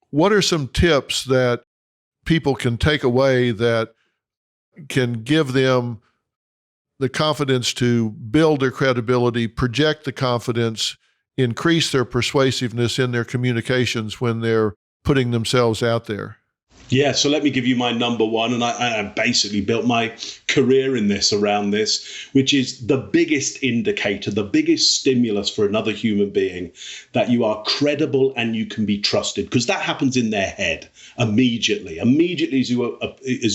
What are some tips that people can take away that can give them the confidence to build their credibility, project the confidence, increase their persuasiveness in their communications when they're putting themselves out there? Yeah, so let me give you my number one, and I basically built my career in this, around this, which is the biggest indicator, the biggest stimulus for another human being that you are credible and you can be trusted, because that happens in their head immediately as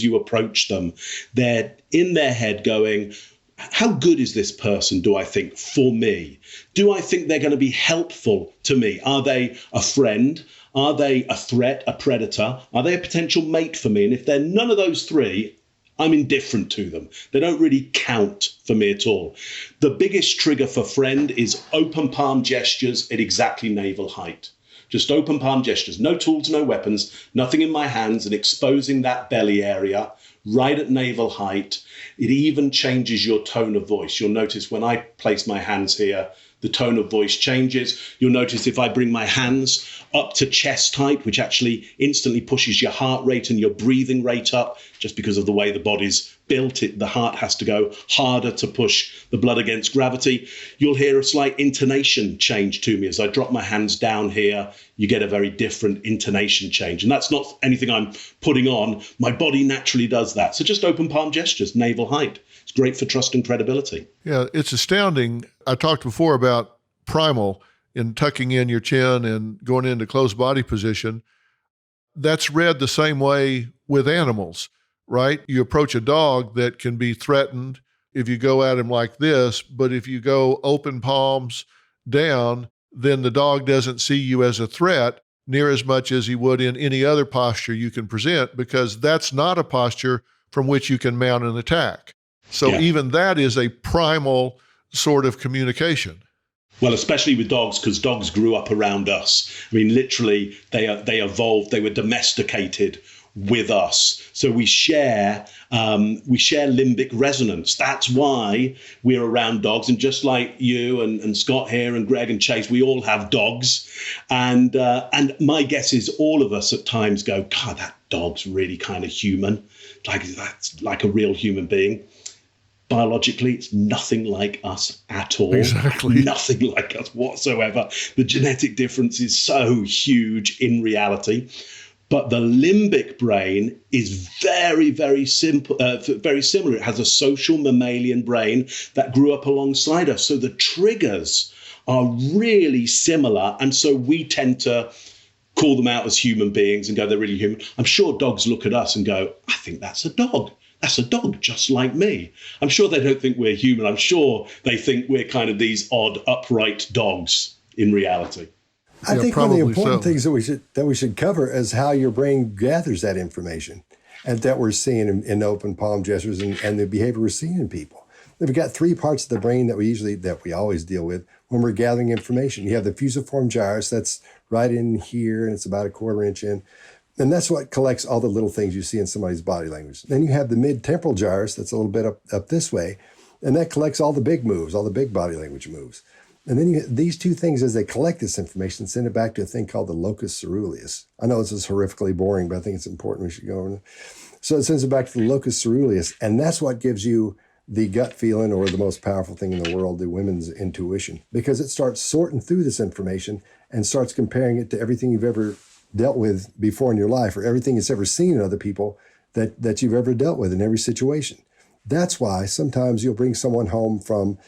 you approach them. They're in their head going, how good is this person, do I think, for me? Do I think they're going to be helpful to me? Are they a friend? Are they a threat, a predator? Are they a potential mate for me? And if they're none of those three, I'm indifferent to them. They don't really count for me at all. The biggest trigger for friend is open palm gestures at exactly navel height. Just open palm gestures, no tools, no weapons, nothing in my hands, and exposing that belly area right at navel height. It even changes your tone of voice. You'll notice when I place my hands here, the tone of voice changes. You'll notice if I bring my hands up to chest height, which actually instantly pushes your heart rate and your breathing rate up, just because of the way the body's built, the heart has to go harder to push the blood against gravity. You'll hear a slight intonation change to me. As I drop my hands down here, you get a very different intonation change. And that's not anything I'm putting on. My body naturally does that. So just open palm gestures, navel height. It's great for trust and credibility. Yeah, it's astounding. I talked before about Primal in tucking in your chin and going into closed body position. That's read the same way with animals, right? You approach a dog that can be threatened if you go at him like this, but if you go open palms down, then the dog doesn't see you as a threat near as much as he would in any other posture you can present, because that's not a posture from which you can mount an attack. So even that is a primal sort of communication. Well, especially with dogs, because dogs grew up around us. I mean, literally, they evolved, they were domesticated with us. So we share limbic resonance. That's why we're around dogs. And just like you and Scott here and Greg and Chase, we all have dogs. And my guess is all of us at times go, God, that dog's really kind of human. Like that's like a real human being. Biologically, it's nothing like us at all. Exactly. Nothing like us whatsoever. The genetic difference is so huge in reality. But the limbic brain is very, very simple, very similar. It has a social mammalian brain that grew up alongside us. So the triggers are really similar. And so we tend to call them out as human beings and go, they're really human. I'm sure dogs look at us and go, I think that's a dog. That's a dog just like me. I'm sure they don't think we're human. I'm sure they think we're kind of these odd, upright dogs in reality. I think one of the important things that we should cover is how your brain gathers that information, and that we're seeing in open palm gestures and the behavior we're seeing in people. We've got three parts of the brain that we always deal with when we're gathering information. You have the fusiform gyrus, that's right in here, and it's about a 1/4 inch in. And that's what collects all the little things you see in somebody's body language. Then you have the mid-temporal gyrus that's a little bit up this way, and that collects all the big moves, all the big body language moves. And then these two things, as they collect this information, send it back to a thing called the locus ceruleus. I know this is horrifically boring, but I think it's important. We should go over it. So it sends it back to the locus ceruleus, and that's what gives you the gut feeling, or the most powerful thing in the world, the women's intuition, because it starts sorting through this information and starts comparing it to everything you've ever dealt with before in your life, or everything it's ever seen in other people that you've ever dealt with in every situation. That's why sometimes you'll bring someone home from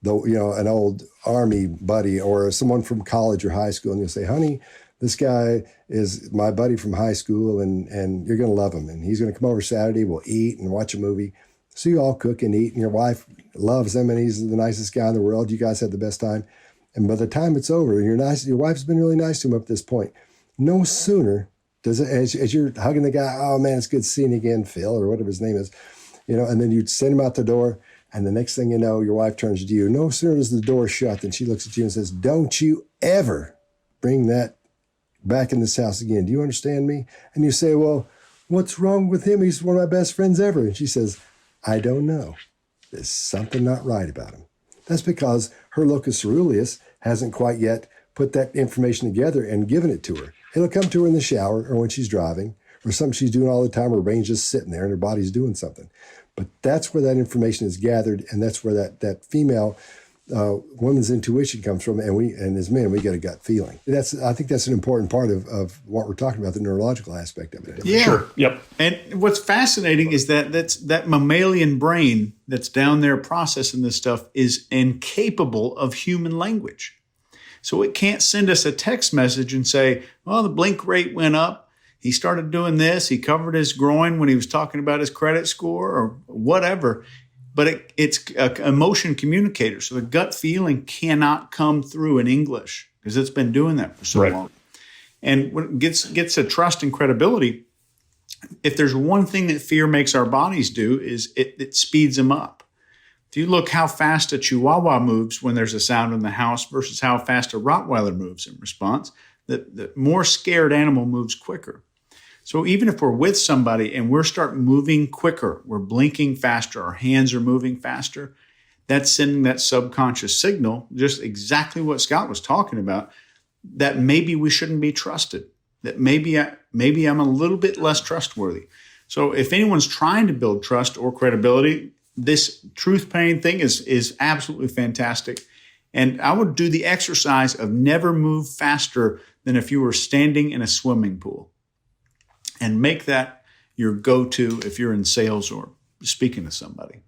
an old army buddy or someone from college or high school, and you'll say, honey, this guy is my buddy from high school, and you're going to love him. And he's going to come over Saturday. We'll eat and watch a movie. So you all cook and eat, and your wife loves him, and he's the nicest guy in the world. You guys had the best time. And by the time it's over, and your wife's been really nice to him up to this point, no sooner does it, as you're hugging the guy, oh man, it's good seeing you again, Phil, or whatever his name is, and then you send him out the door, and the next thing you know, your wife turns to you. No sooner is the door shut than she looks at you and says, don't you ever bring that back in this house again. Do you understand me? And you say, well, what's wrong with him? He's one of my best friends ever. And she says, I don't know. There's something not right about him. That's because her locus ceruleus hasn't quite yet put that information together and given it to her. It'll come to her in the shower or when she's driving or something she's doing all the time. Her brain's just sitting there and her body's doing something. But that's where that information is gathered, and that's where that female woman's intuition comes from. And as men, we get a gut feeling. I think that's an important part of what we're talking about, the neurological aspect of it. Yeah. Sure. Yep. And what's fascinating is that mammalian brain that's down there processing this stuff is incapable of human language. So it can't send us a text message and say, well, the blink rate went up. He started doing this. He covered his groin when he was talking about his credit score or whatever. But it's an emotion communicator. So the gut feeling cannot come through in English because it's been doing that for so long. And when it gets a trust and credibility, if there's one thing that fear makes our bodies do is it speeds them up. If you look how fast a Chihuahua moves when there's a sound in the house versus how fast a Rottweiler moves in response, the more scared animal moves quicker. So even if we're with somebody and we're start moving quicker, we're blinking faster, our hands are moving faster, that's sending that subconscious signal, just exactly what Scott was talking about, that maybe we shouldn't be trusted, that maybe I'm a little bit less trustworthy. So if anyone's trying to build trust or credibility, this truth pain thing is absolutely fantastic. And I would do the exercise of never move faster than if you were standing in a swimming pool. And make that your go-to if you're in sales or speaking to somebody.